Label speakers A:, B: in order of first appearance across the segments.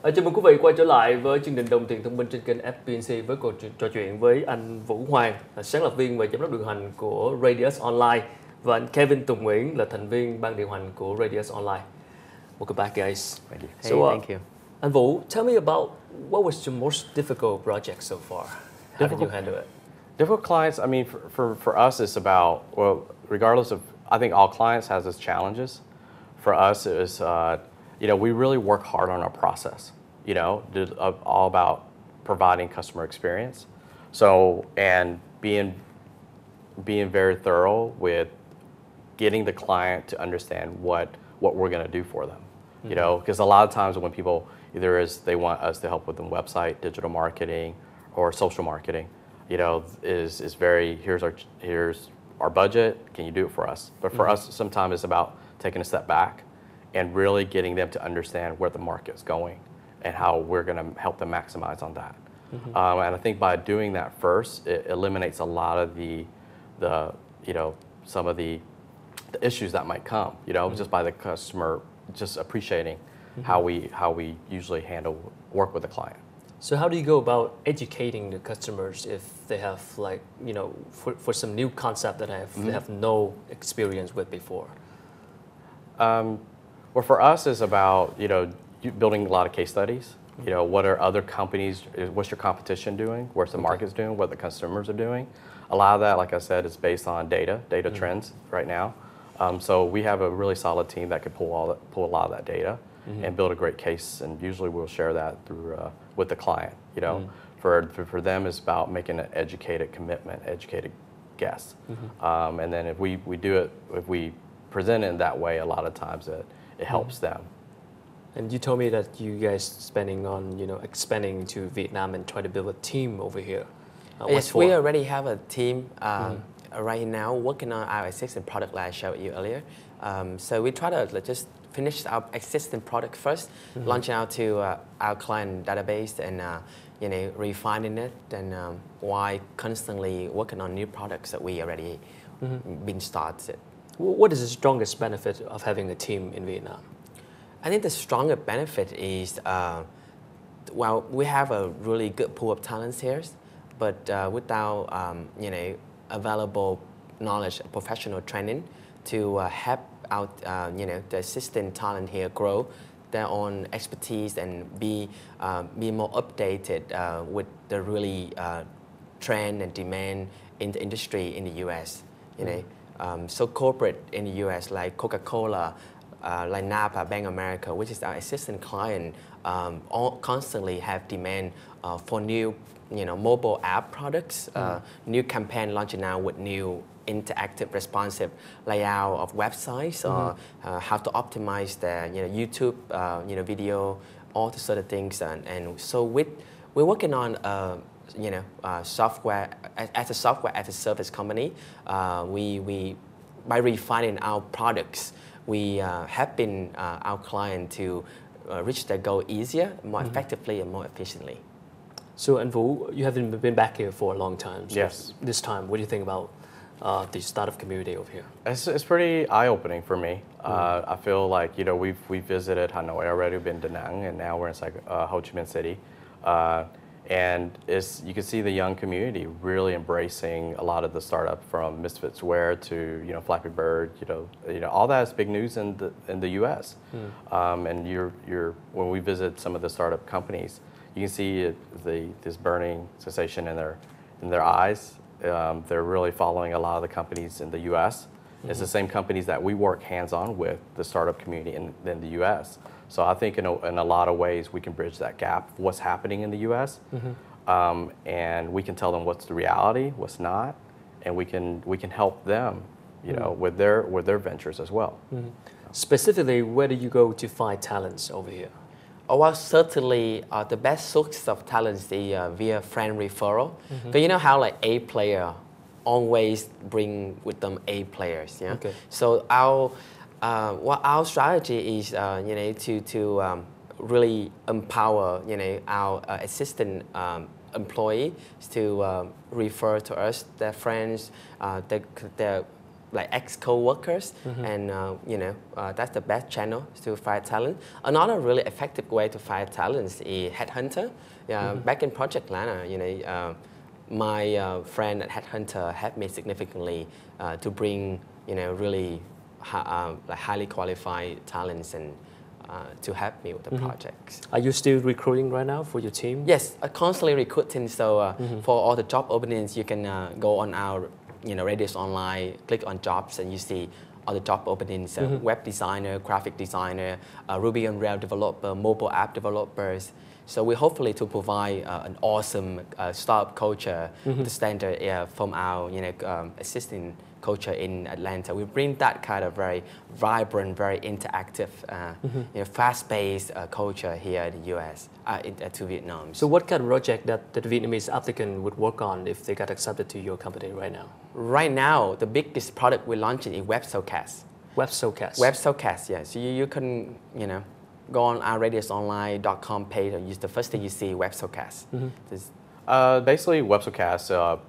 A: Chào mừng quý vị quay trở lại với chương trình Đồng tiền thông minh trên kênh FPNC với cuộc trò chuyện với anh Vũ Hoàng, là sáng lập viên và giám đốc điều hành của Radius Online, và anh Kevin Tùng Nguyễn là thành viên ban điều hành của Radius Online. Welcome back, guys.
B: Thank you.
C: Hey, thank you.
A: Anh Vũ, tell me about what was your most difficult project so far? How did you handle it?
B: Difficult clients, I mean, for us, it's about, well, regardless of, I think all clients has its challenges. For us, it was, we really work hard on our process, all about providing customer experience. So, and being very thorough with getting the client to understand what we're going to do for them. Because a lot of times when people, they want us to help with the website, digital marketing, or social marketing, is very, here's our budget, can you do it for us? But for us, sometimes it's about taking a step back and really getting them to understand where the market's going and how we're going to help them maximize on that. And I think by doing that first, it eliminates a lot of some of the issues that might come, just by the customer just appreciating how we usually work with the client.
A: So how do you go about educating the customers if they have for some new concept that they have no experience with before?
B: Well, for us, it's about building a lot of case studies. What are other companies? What's your competition doing? What's the market's doing? What the consumers are doing? A lot of that, like I said, is based on data trends right now. So we have a really solid team that can pull a lot of that data and build a great case. And usually we'll share that through with the client. For them, it's about making an educated commitment, educated guess. And then if we present it in that way, a lot of times it helps them.
A: And you told me that you guys spending on expanding to Vietnam and try to build a team over here.
C: Yes, we already have a team right now working on our existing product like I showed you earlier. So we try to just finish our existing product first, launching out to our client database and refining it, and while constantly working on new products that we already been started.
A: What is the strongest benefit of having a team in Vietnam?
C: I think the strongest benefit is, we have a really good pool of talents here, but without available knowledge, professional training to help out the assistant talent here grow their own expertise and be more updated with the really trend and demand in the industry in the U.S. So corporate in the U.S. like Coca-Cola, like Napa, Bank of America, which is our assistant client, all constantly have demand for new mobile app products, new campaign launching now with new interactive, responsive layout of websites, or how to optimize the YouTube video, all the sort of things, and so we're working on software as a service company. We by refining our products, we helping our client to reach their goal easier, more effectively, and more efficiently.
A: So, and Vũ, you haven't been back here for a long time. So
B: yes.
A: This time, what do you think about the startup community over here?
B: It's pretty eye-opening for me. I feel like we've visited Hanoi already, we've been to Da Nang, and now we're in Ho Chi Minh City. And you can see the young community really embracing a lot of the startup, from Misfits Wear to Flappy Bird. All that is big news in the U.S. And when we visit some of the startup companies, you can see this burning sensation in their eyes. They're really following a lot of the companies in the U.S. It's the same companies that we work hands-on with, the startup community in the U.S. So I think in a lot of ways we can bridge that gap, what's happening in the U.S. And we can tell them what's the reality, what's not, and we can help them, with their ventures as well.
A: Specifically, where do you go to find talents over here?
C: Oh, well, certainly the best source of talents is via friend referral. Because you know how like A player always bring with them A players. Yeah.
A: Okay.
C: So our strategy is to really empower our assistant employees to refer to us their friends, their like ex-co-workers, and that's the best channel to find talent. Another really effective way to find talents is headhunter. Back in Project Lana, my friend at Headhunter helped me significantly to bring really highly qualified talents and to help me with the projects.
A: Are you still recruiting right now for your team?
C: Yes, constantly recruiting. So for all the job openings, you can go on our Radius Online, click on jobs, and you see all the job openings: web designer, graphic designer, Ruby on Rails developer, mobile app developers. So we hopefully to provide an awesome startup culture, the standard from our existing culture in Atlanta. We bring that kind of very vibrant, very interactive, fast-paced culture here in the U.S. To Vietnam.
A: So what kind of project that the Vietnamese applicant would work on if they got accepted to your company right now?
C: Right now, the biggest product we're launching is Web Showcase.
A: Web Showcase.
C: Web Showcase, yeah. So you can, go on our radiusonline.com page, and the first thing you see Web Showcase.
B: Basically, WebSoCast,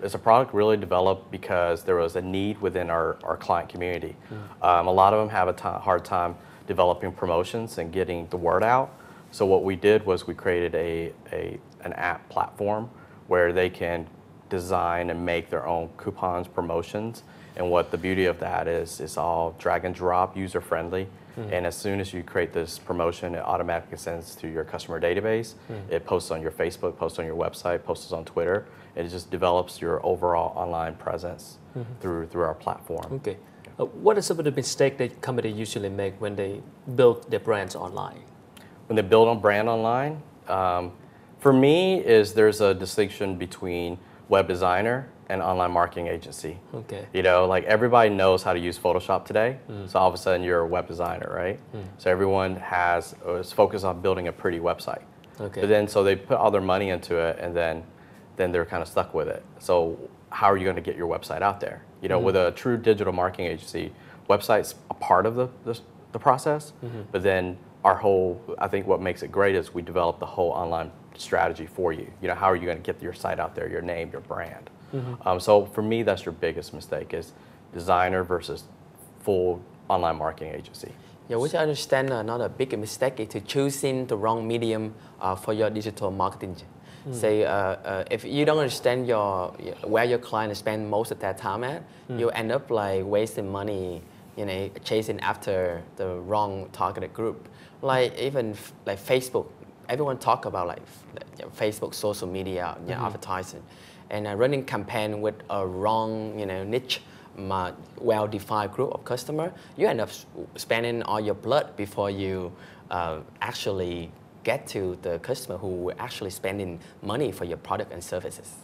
B: is a product really developed because there was a need within our client community. A lot of them have a hard time developing promotions and getting the word out. So what we did was we created an app platform where they can design and make their own coupons, promotions. And what the beauty of that is, it's all drag and drop, user friendly. And as soon as you create this promotion, it automatically sends to your customer database. It posts on your Facebook, posts on your website, posts on Twitter. And it just develops your overall online presence through our platform.
A: Okay. What are some of the mistakes that companies usually make when they build their brands online?
B: When they build a brand online, for me, there's a distinction between web designer and online marketing agency.
A: Okay.
B: Like everybody knows how to use Photoshop today, so all of a sudden you're a web designer, right? So everyone is focused on building a pretty website.
A: Okay.
B: But then so they put all their money into it, and then they're kind of stuck with it. So how are you going to get your website out there? With a true digital marketing agency, website's a part of the process, but then I think what makes it great is we develop the whole online strategy for you. How are you going to get your site out there, your name, your brand? So for me, that's your biggest mistake is designer versus full online marketing agency.
C: Yeah, which I understand another big mistake is to choosing the wrong medium for your digital marketing. Say, if you don't understand where your client spend most of their time at, you end up like wasting money, chasing after the wrong targeted group. Like even like Facebook, everyone talk about like Facebook social media advertising, and running campaign with a wrong niche, well-defined group of customer, you end up spending all your blood before you actually get to the customer who are actually spending money for your product and services.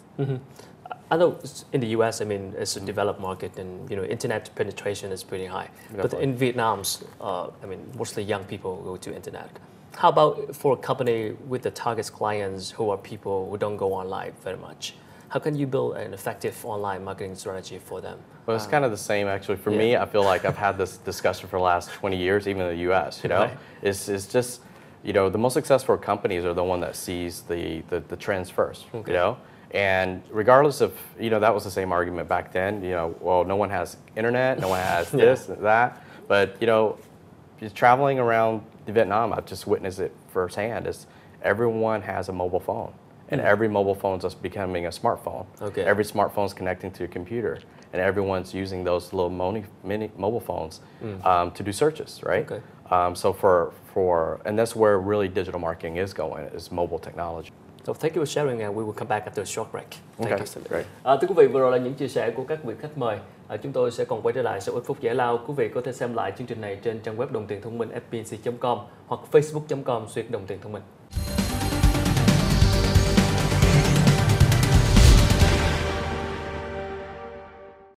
A: I know in the U.S., it's a developed market, and internet penetration is pretty high.
B: Definitely.
A: But in Vietnam, mostly young people go to internet. How about for a company with the target clients who are people who don't go online very much? How can you build an effective online marketing strategy for them?
B: Well, it's kind of the same actually. For me, I feel like I've had this discussion for the last 20 years, even in the U.S.
A: Right.
B: It's just the most successful companies are the one that sees the trends first.
A: Okay.
B: And regardless of that was the same argument back then. Well, no one has internet, no one has this and that. But just traveling around Vietnam, I've just witnessed it firsthand. Is everyone has a mobile phone. And every mobile phone is just becoming a smartphone. Okay. Every smartphone is connecting to your computer, and everyone's using those little mini mobile phones to do searches, right? Okay. So and that's where really digital marketing is going, is mobile technology.
A: So thank you for sharing, and we will come back after a short break.
B: Thank you. Great.
A: Thưa quý vị, vừa rồi là những chia sẻ của các vị khách mời. Chúng tôi sẽ còn quay trở lại sau ít phút giải lao. Quý vị có thể xem lại chương trình này trên trang web đồng tiền thông minh fpnc.com hoặc facebook.com/đồng tiền thông minh.